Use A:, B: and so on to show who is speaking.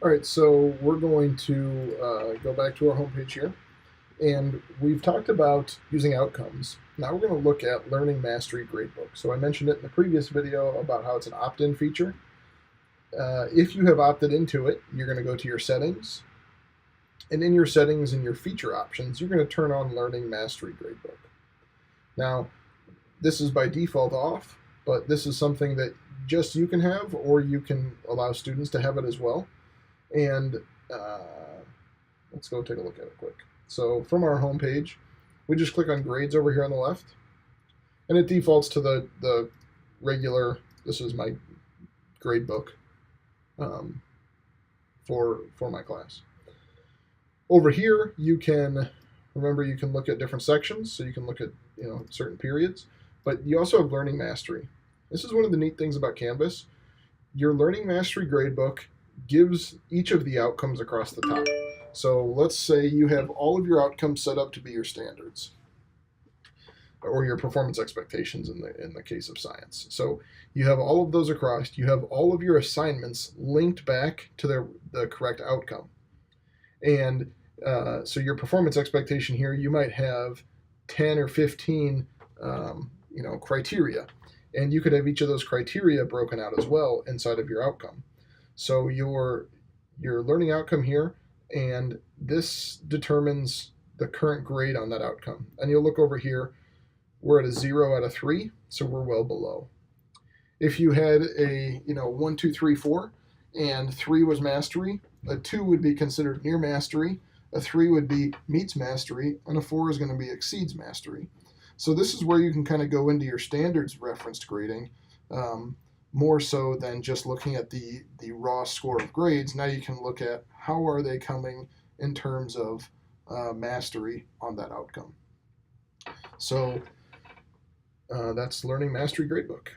A: All right, so we're going to go back to our homepage here, and we've talked about using outcomes. Now we're going to look at Learning Mastery Gradebook. So I mentioned it in the previous video about how it's an opt-in feature. If you have opted into it, you're going to go to your settings, and in your settings and your feature options, you're going to turn on Learning Mastery Gradebook. Now, this is by default off, but this is something that just you can have, or you can allow students to have it as well. And uh, let's go take a look at it quick. So from our home page, we just click on grades over here on the left, and it defaults to the regular. This is my grade book for my class. Over here, you can look at different sections, so you can look at certain periods, but you also have learning mastery. This is one of the neat things about Canvas. Your learning mastery gradebook gives each of the outcomes across the top. So let's say you have all of your outcomes set up to be your standards or your performance expectations in the case of science. So you have all of those across. You have all of your assignments linked back to the correct outcome. And so your performance expectation here, you might have 10 or 15 criteria. And you could have each of those criteria broken out as well inside of your outcome. So your learning outcome here, and this determines the current grade on that outcome. And you'll look over here, we're at a 0 out of 3, so we're well below. If you had a 1, 2, 3, 4, and 3 was mastery, a 2 would be considered near mastery, a 3 would be meets mastery, and a 4 is going to be exceeds mastery. So this is where you can kind of go into your standards referenced grading, more so than just looking at the raw score of grades. Now you can look at how are they coming in terms of mastery on that outcome. So that's Learning Mastery Gradebook.